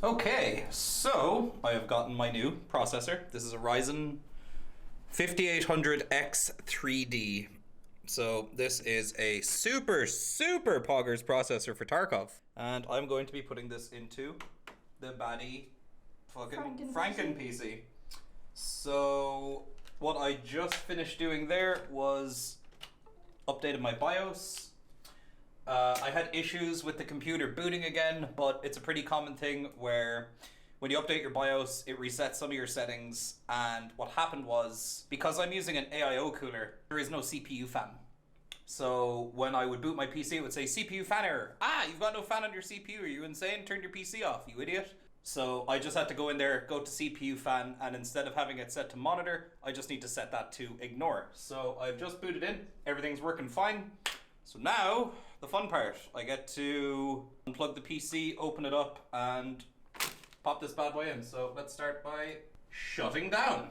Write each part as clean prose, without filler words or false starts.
Okay, so I have gotten my new processor. This is a Ryzen 5800X 3D. So this is a super poggers processor for Tarkov. And I'm going to be putting this into the baddie fucking Franken PC. So what I just finished doing there was updated my BIOS. I had issues with the computer booting again, but it's a pretty common thing where when you update your BIOS, it resets some of your settings. And what happened was, because I'm using an AIO cooler, there is no CPU fan. So when I would boot my PC, it would say CPU fan error. Ah, you've got no fan on your CPU. Are you insane? Turn your PC off, you idiot. So I just had to go in there, go to CPU fan, and instead of having it set to monitor, I just need to set that to ignore. So I've just booted in, everything's working fine. So now, the fun part, I get to unplug the PC, open it up, and pop this bad boy in. So let's start by shutting down.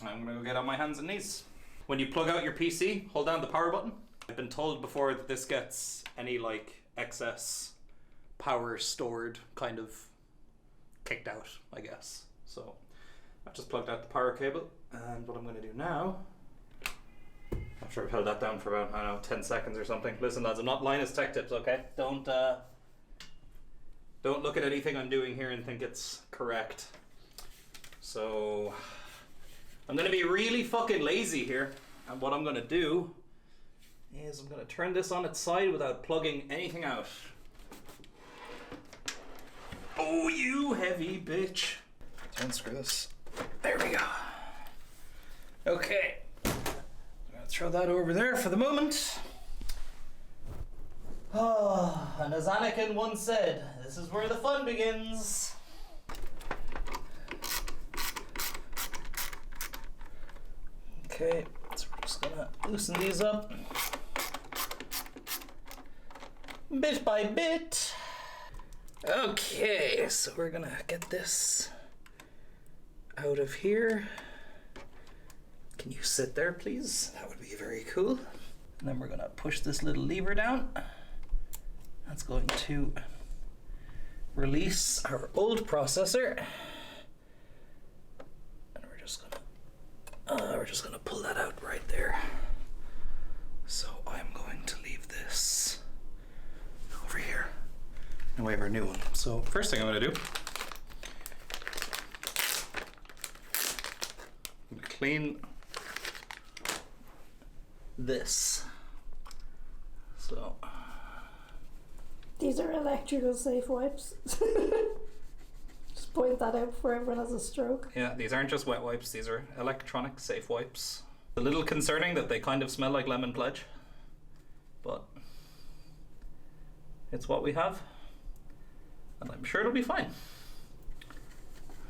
I'm gonna go get on my hands and knees. When you plug out your PC, hold down the power button. I've been told before that this gets any like excess power stored kind of kicked out, I guess. So I've just plugged out the power cable, and what I'm gonna do now, after I've held that down for about, I don't know, 10 seconds or something. Listen lads, I'm not Linus Tech Tips, okay? Don't look at anything I'm doing here and think it's correct. So I'm gonna be really fucking lazy here, and what I'm gonna do is I'm gonna turn this on its side without plugging anything out. Oh, you heavy bitch. Unscrew this. There we go. Okay. Throw that over there for the moment. Oh, and as Anakin once said, this is where the fun begins. Okay, so we're just gonna loosen these up bit by bit. Okay, so we're gonna get this out of here. Can you sit there, please? That would be very cool. And then we're gonna push this little lever down. That's going to release our old processor. And we're just gonna pull that out right there. So I'm going to leave this over here. And we have our new one. So first thing I'm gonna do, I'm gonna clean this. So these are electrical safe wipes. Just point that out before everyone has a stroke. yeah, these aren't just wet wipes, these are electronic safe wipes. A little concerning that they kind of smell like lemon pledge, but it's what we have, and I'm sure it'll be fine.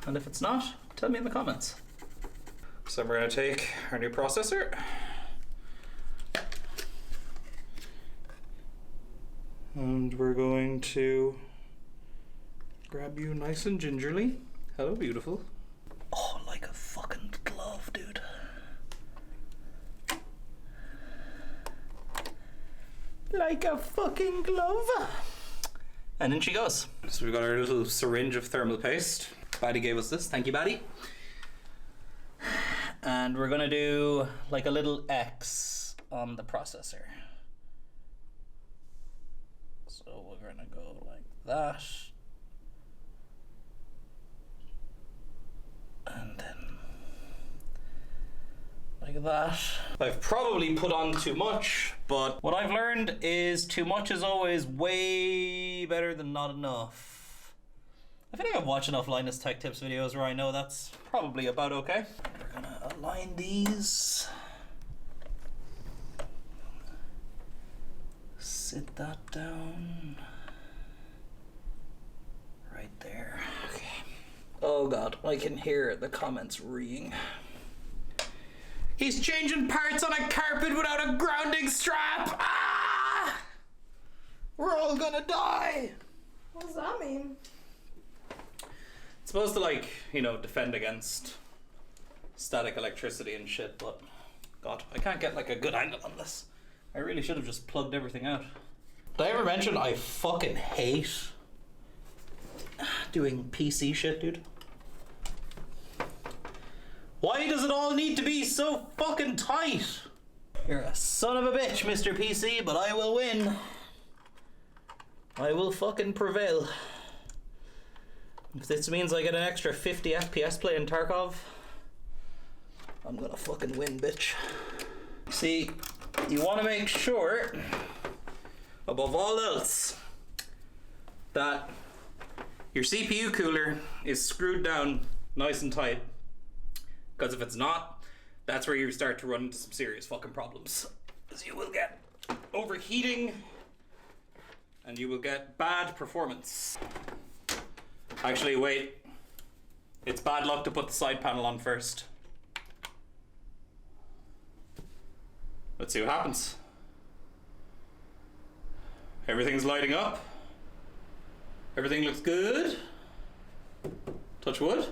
And if it's not, tell me in the comments. So we're gonna take our new processor, and we're going to grab you nice and gingerly. Hello, beautiful. Oh, like a fucking glove, dude. Like a fucking glove. And in she goes. So we've got our little syringe of thermal paste. Baddie gave us this, thank you Baddie. And we're gonna do like a little X on the processor. So we're gonna go like that. And then like that. I've probably put on too much, but what I've learned is too much is always way better than not enough. I feel like I've watched enough Linus Tech Tips videos where I know that's probably about okay. We're gonna align these. Sit that down. Right there. Okay. Oh god, I can hear the comments reeing. He's changing parts on a carpet without a grounding strap! Ah! We're all gonna die! What does that mean? It's supposed to, like, you know, defend against static electricity and shit, but god, I can't get like a good angle on this. I really should have just plugged everything out. Did I ever mention I fucking hate doing PC shit, dude. Why does it all need to be so fucking tight? You're a son of a bitch, Mr. PC, but I will win. I will fucking prevail. If this means I get an extra 50 FPS playing Tarkov, I'm gonna fucking win, bitch. See, you want to make sure, above all else, that your CPU cooler is screwed down nice and tight. Because if it's not, that's where you start to run into some serious fucking problems. Because you will get overheating and you will get bad performance. Actually, wait. It's bad luck to put the side panel on first. Let's see what happens. Everything's lighting up. Everything looks good. Touch wood.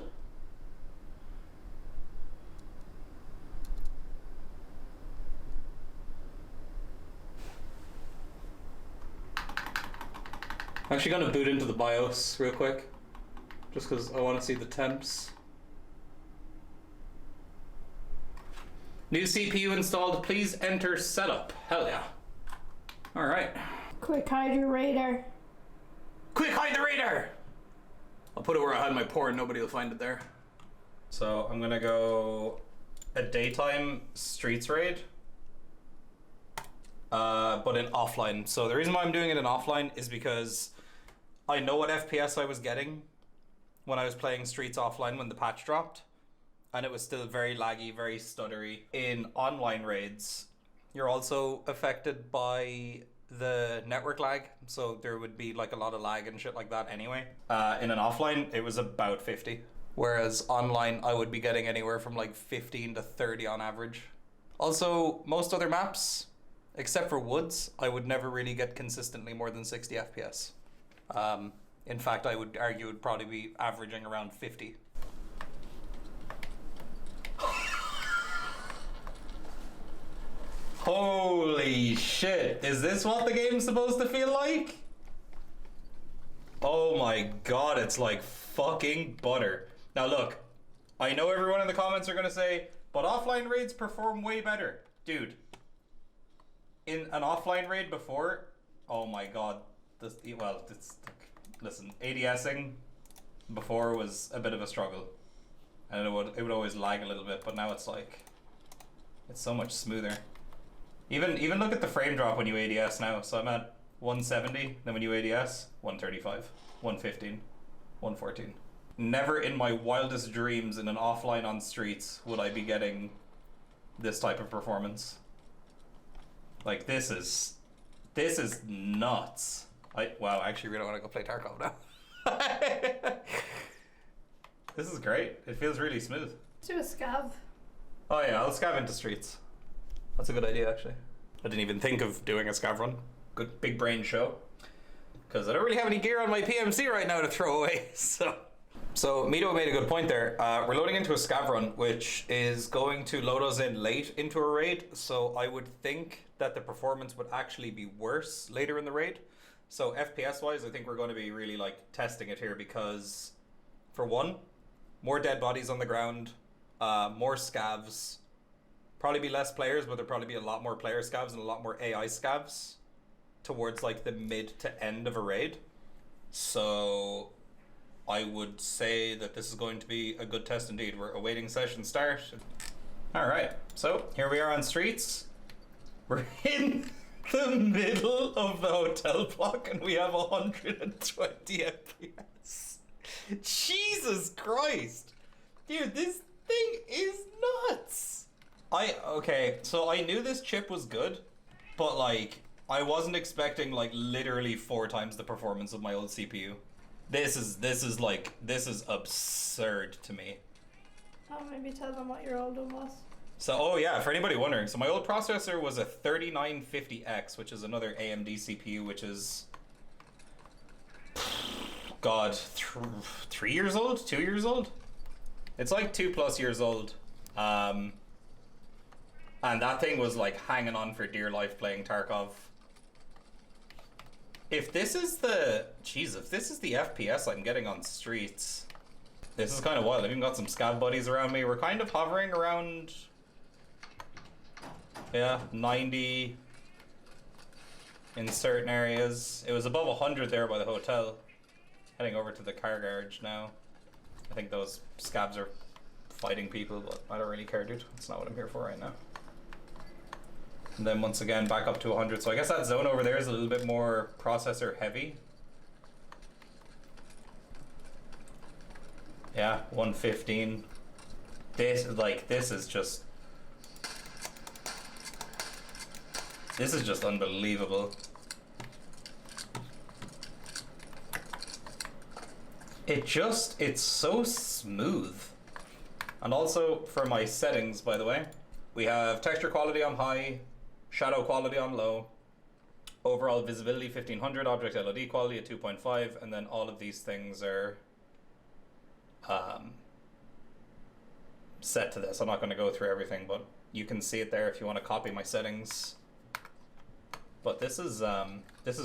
I'm actually gonna boot into the BIOS real quick, just because I want to see the temps. New CPU installed, please enter setup. Hell yeah. Alright. Quick hide your radar. Quick hide the radar! I'll put it where I hide my porn, nobody will find it there. So I'm gonna go a daytime streets raid. But in offline. So the reason why I'm doing it in offline is because I know what FPS I was getting when I was playing Streets offline when the patch dropped, and it was still very laggy, very stuttery. In online raids, you're also affected by the network lag, so there would be like a lot of lag and shit like that anyway. In an offline, it was about 50. Whereas online, I would be getting anywhere from like 15 to 30 on average. Also, most other maps, except for Woods, I would never really get consistently more than 60 FPS. In fact, I would argue it would probably be averaging around 50. Holy shit, is this what the game's supposed to feel like? Oh my god, it's like fucking butter. Now look, I know everyone in the comments are gonna say, but offline raids perform way better. Dude, in an offline raid before, oh my god, listen, ADSing before was a bit of a struggle, and it would always lag a little bit, but now it's like, it's so much smoother. Even look at the frame drop when you ADS now. So I'm at 170, then when you ADS, 135, 115, 114. Never in my wildest dreams in an offline on Streets would I be getting this type of performance. Like, this is nuts. Wow, I actually really want to go play Tarkov now. This is great. It feels really smooth. Do a scav. Oh yeah, I'll scav into Streets. That's a good idea, actually. I didn't even think of doing a scav run. Good big brain show. Because I don't really have any gear on my PMC right now to throw away, so Mito made a good point there. We're loading into a scav run, which is going to load us in late into a raid, so I would think that the performance would actually be worse later in the raid. So FPS-wise, I think we're going to be really, like, testing it here because, for one, more dead bodies on the ground, more scavs, probably be less players, but there'll probably be a lot more player scavs and a lot more AI scavs towards like the mid to end of a raid. So I would say that this is going to be a good test indeed. We're awaiting session start. All right, so here we are on Streets. We're in the middle of the hotel block and we have 120 FPS. Jesus Christ. Dude, this thing is nuts. Okay, so I knew this chip was good, but like, I wasn't expecting like literally 4 times the performance of my old CPU. This is absurd to me. Oh, maybe tell them what your old one was. So, oh yeah, for anybody wondering, so my old processor was a 3950X, which is another AMD CPU, which is, God, 3 years old? 2 years old? It's like 2+ years old. And that thing was like hanging on for dear life playing Tarkov. If this is the... Jeez, if this is the FPS I'm getting on streets, this is kind of wild. I've even got some scav buddies around me. We're kind of hovering around... Yeah, 90 in certain areas. It was above 100 there by the hotel. Heading over to the car garage now. I think those scabs are fighting people, but I don't really care, dude. That's not what I'm here for right now. And then once again, back up to 100. So I guess that zone over there is a little bit more processor heavy. Yeah, 115. This is just... This is just unbelievable. It's so smooth. And also for my settings, by the way, we have texture quality on high, shadow quality on low, overall visibility 1500, object LOD quality at 2.5, and then all of these things are set to this. I'm not going to go through everything, but you can see it there if you want to copy my settings. But this is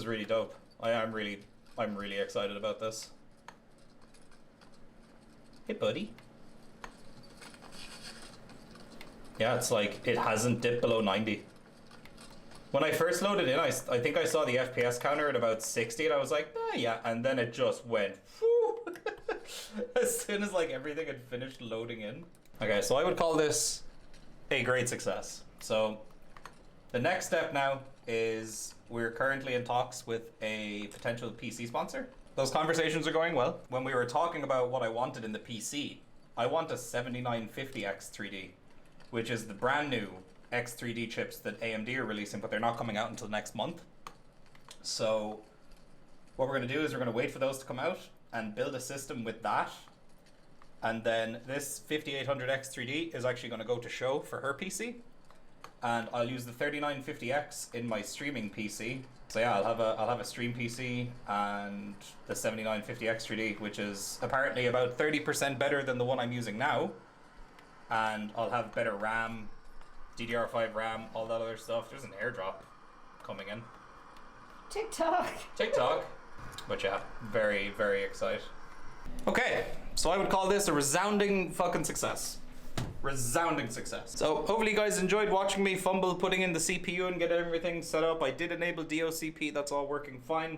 really dope. I'm really excited about this. Hey, buddy. Yeah, it's like it hasn't dipped below 90. When I first loaded in, I think I saw the FPS counter at about 60, and I was like, yeah, and then it just went whoo, as soon as like everything had finished loading in. Okay, so I would call this a great success. So the next step now is we're currently in talks with a potential PC sponsor. Those conversations are going well. When we were talking about what I wanted in the PC, I want a 7950 X3D, which is the brand new X3D chips that AMD are releasing, but they're not coming out until next month. So what we're going to do is we're going to wait for those to come out and build a system with that. And then this 5800 X3D is actually going to go to show for her PC. And I'll use the 3950X in my streaming PC. So yeah, I'll have a stream PC and the 7950 X3D, which is apparently about 30% better than the one I'm using now. And I'll have better RAM, DDR5 RAM, all that other stuff. There's an airdrop coming in. TikTok. But yeah, very, very excited. Okay, so I would call this a resounding fucking success. Resounding success. So hopefully you guys enjoyed watching me fumble putting in the CPU and get everything set up. I did enable DOCP, that's all working fine.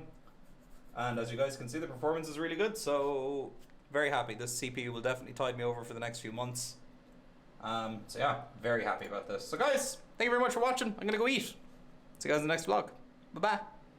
And as you guys can see, the performance is really good, so very happy. This CPU will definitely tide me over for the next few months. So yeah, very happy about this. So guys, thank you very much for watching. I'm gonna go eat. See you guys in the next vlog. Bye-bye.